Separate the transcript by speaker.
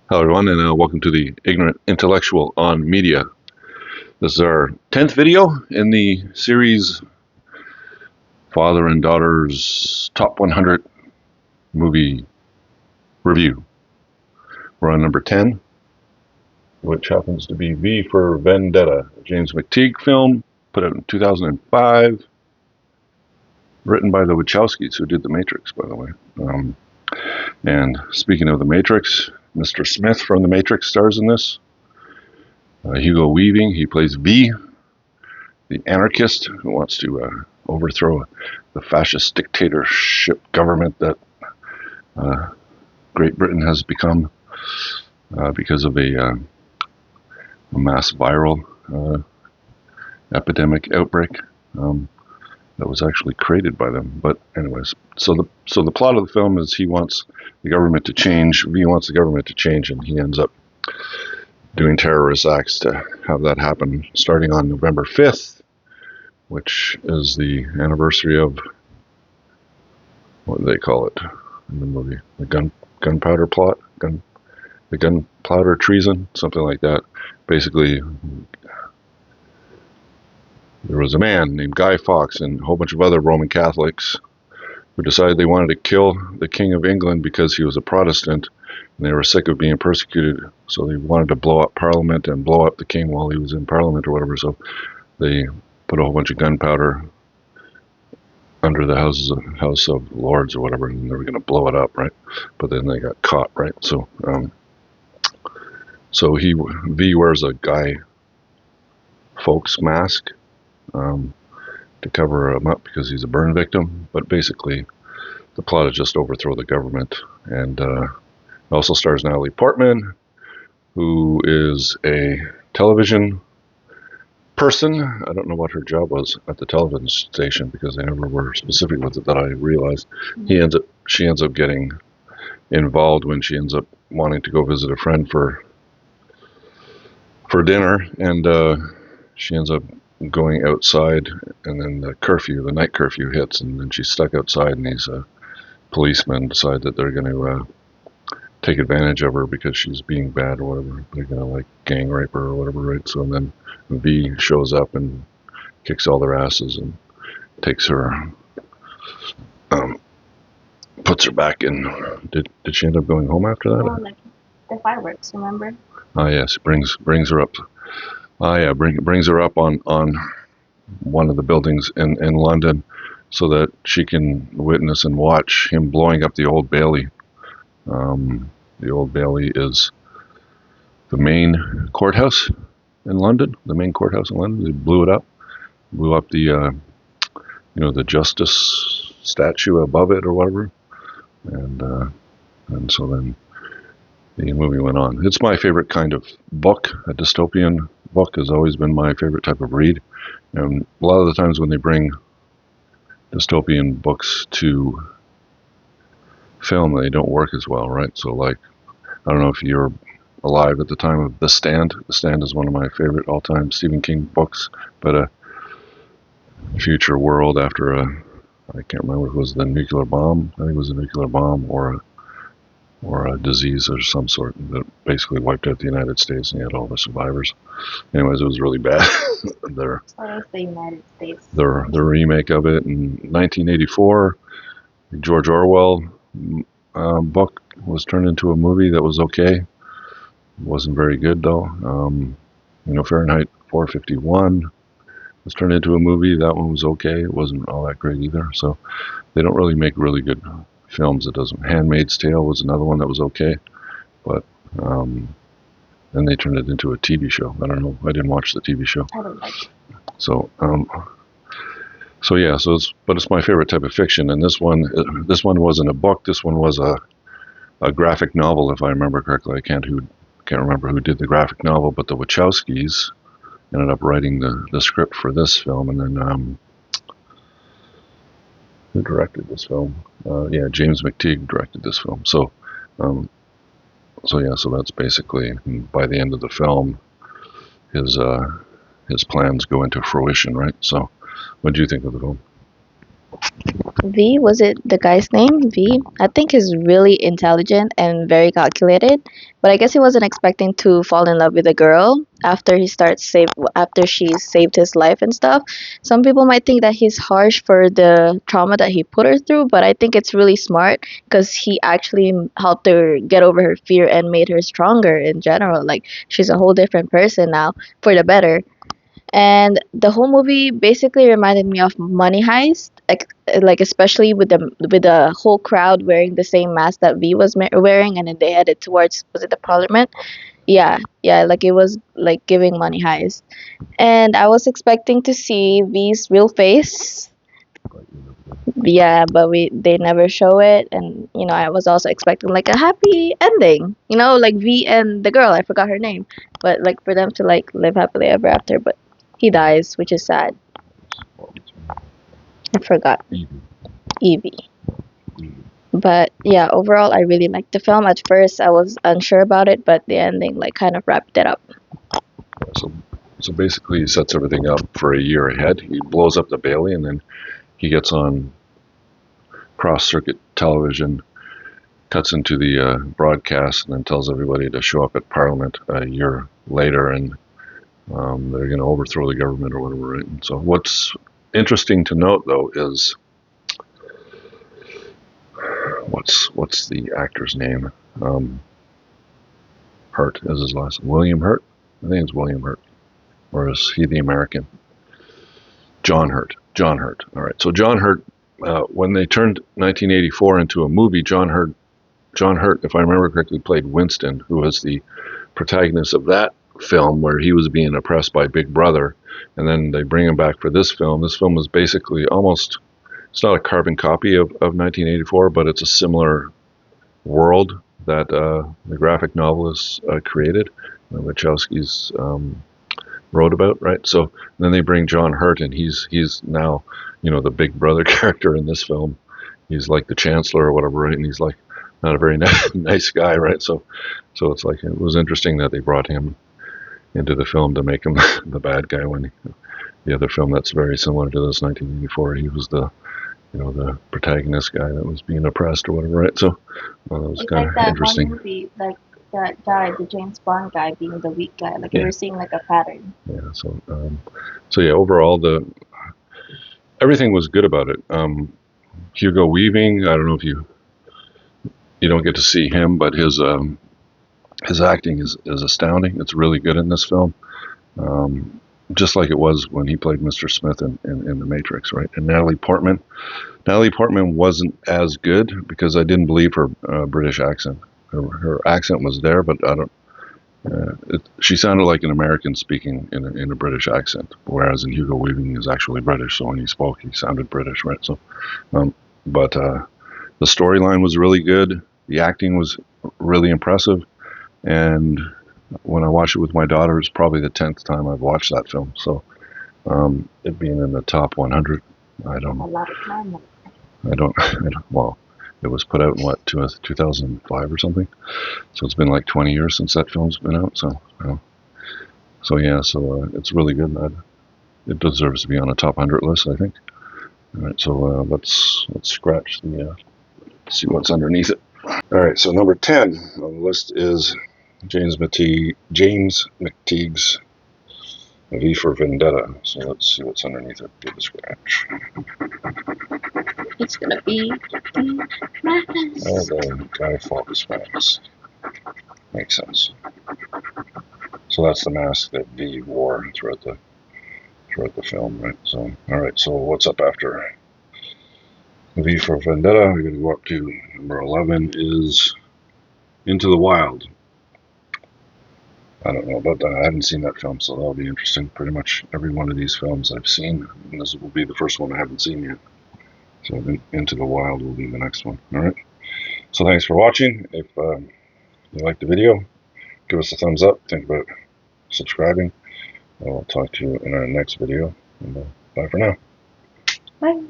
Speaker 1: Hello, everyone, and welcome to the Ignorant Intellectual on Media. This is our 10th video in the series Father and Daughter's Top 100 Movie Review. We're on number 10, which happens to be V for Vendetta, a James McTeigue film, put out in 2005, written by the Wachowskis, who did The Matrix, by the way. And speaking of The Matrix, Mr. Smith from The Matrix stars in this. Hugo Weaving, he plays V, the anarchist who wants to overthrow the fascist dictatorship government that Great Britain has become because of a mass viral epidemic outbreak that was actually created by them. But anyways, so the plot of the film is he wants the government to change. V wants the government to change, and he ends up doing terrorist acts to have that happen, starting on November 5th, which is the anniversary of, what do they call it in the movie? The gunpowder plot? The gunpowder treason? Something like that. Basically, there was a man named Guy Fawkes and a whole bunch of other Roman Catholics who decided they wanted to kill the King of England because he was a Protestant, and they were sick of being persecuted, so they wanted to blow up Parliament and blow up the king while he was in Parliament or whatever. So they put a whole bunch of gunpowder under the House of Lords or whatever, and they were going to blow it up, right? But then they got caught, right? So V wears a Guy Fawkes mask to cover him up because he's a burn victim. But basically, the plot is just overthrow the government. And it also stars Natalie Portman, who is a television person. I don't know what her job was at the television station because they never were specific with it that I realized. She ends up getting involved when she ends up wanting to go visit a friend for dinner, and she ends up going outside, and then the night curfew hits, and then she's stuck outside, and these policemen decide that they're going to take advantage of her because she's being bad or whatever. They're going to like gang rape her or whatever, right? So then V shows up and kicks all their asses and takes her, puts her back in. Did she end up going home after that?
Speaker 2: Oh, like the fireworks, remember?
Speaker 1: Oh yes, brings her up. Oh yeah, brings her up on one of the buildings in London, so that she can witness and watch him blowing up the Old Bailey. The Old Bailey is the main courthouse in London. The main courthouse in London. They blew it up. Blew up the the justice statue above it or whatever. And so then the movie went on. It's my favorite kind of book. A dystopian book has always been my favorite type of read. And a lot of the times when they bring dystopian books to film, they don't work as well, right? So like, I don't know if you're alive at the time of The Stand. The Stand is one of my favorite all-time Stephen King books, but a future world after I can't remember if it was the nuclear bomb. I think it was a nuclear bomb or a disease of some sort that basically wiped out the United States, and you had all the survivors. Anyways, it was really bad.
Speaker 2: So that's the United States.
Speaker 1: The remake of it in 1984, the George Orwell book was turned into a movie that was okay. It wasn't very good though. Fahrenheit 451 was turned into a movie. That one was okay. It wasn't all that great either. So they don't really make really good films. It doesn't. Handmaid's Tale was another one that was okay, but then they turned it into a TV show. I don't know. I didn't watch the TV show.
Speaker 2: I don't like it.
Speaker 1: So it's my favorite type of fiction. And this one wasn't a book. This one was a graphic novel, if I remember correctly. I can't remember who did the graphic novel, but the Wachowskis ended up writing the script for this film, and then who directed this film? James McTeigue directed this film. So that's basically, by the end of the film, his plans go into fruition, right? So, what do you think of the film?
Speaker 2: V, was it the guy's name? V? I think he's really intelligent and very calculated, but I guess he wasn't expecting to fall in love with a girl after she saved his life and stuff. Some people might think that he's harsh for the trauma that he put her through, but I think it's really smart because he actually helped her get over her fear and made her stronger in general. Like she's a whole different person now for the better. And the whole movie basically reminded me of Money Heist, like especially with the whole crowd wearing the same mask that V was wearing, and then they headed towards, was it the Parliament? Yeah, yeah, like it was like giving Money Heist, and I was expecting to see V's real face. Yeah, but they never show it, and I was also expecting like a happy ending, like V and the girl, I forgot her name, but like for them to like live happily ever after, but he dies, which is sad. I forgot. Evie. But yeah, overall I really liked the film. At first I was unsure about it, but the ending like kind of wrapped it up.
Speaker 1: So, so basically, he sets everything up for a year ahead. He blows up the Bailey, and then he gets on cross-circuit television, cuts into the broadcast, and then tells everybody to show up at Parliament a year later, and they're going to overthrow the government or whatever. Right? And so, what's interesting to note, though, is what's the actor's name? Hurt is his last name. William Hurt. I think it's William Hurt, or is he the American? John Hurt. John Hurt. All right. So John Hurt, when they turned 1984 into a movie, John Hurt, if I remember correctly, played Winston, who was the protagonist of that film where he was being oppressed by Big Brother, and then they bring him back for this film. This film is basically almost, it's not a carbon copy of 1984, but it's a similar world that the graphic novelists created, Wachowski's wrote about, right? So then they bring John Hurt, and he's now, the Big Brother character in this film. He's like the Chancellor or whatever, right? And he's like not a very nice guy, right? So it's like, it was interesting that they brought him into the film to make him the bad guy, when the other film that's very similar to this, 1984, he was the the protagonist guy that was being oppressed or whatever, right? So it was
Speaker 2: It's
Speaker 1: kind
Speaker 2: like
Speaker 1: of
Speaker 2: that
Speaker 1: interesting.
Speaker 2: one movie, like that guy, the James Bond guy, being the weak guy. Like
Speaker 1: Yeah.
Speaker 2: you were seeing like a pattern.
Speaker 1: Yeah. So yeah, overall everything was good about it. Hugo Weaving, I don't know if you don't get to see him, but his acting is astounding. It's really good in this film, just like it was when he played Mr. Smith in The Matrix, right? And Natalie Portman wasn't as good because I didn't believe her British accent. Her accent was there, but I don't. She sounded like an American speaking in a British accent, whereas in Hugo Weaving is actually British. So when he spoke, he sounded British, right? So, but the storyline was really good. The acting was really impressive, and when I watched it with my daughter, it's probably the 10th time I've watched that film. So, it being in the top 100, I don't
Speaker 2: A
Speaker 1: know.
Speaker 2: lot of time.
Speaker 1: I don't. Well, it was put out in what, 2005 or something. So it's been like 20 years since that film's been out. So, it's really good. It deserves to be on a top 100 list, I think. All right, so let's scratch the see what's underneath it. All right, so number 10 on the list is James McTeague's V for Vendetta. So let's see what's underneath it. Give a scratch.
Speaker 2: It's gonna be madness.
Speaker 1: Oh, the Guy Fawkes mask. Makes sense. So that's the mask that V wore throughout the film, right? So, all right. So what's up after V for Vendetta? We're going to go up to number 11 is Into the Wild. I don't know about that. I haven't seen that film, so that'll be interesting. Pretty much every one of these films I've seen, and this will be the first one I haven't seen yet. So Into the Wild will be the next one. All right. So thanks for watching. If you liked the video, give us a thumbs up. Think about subscribing. I'll talk to you in our next video. And, bye for now.
Speaker 2: Bye.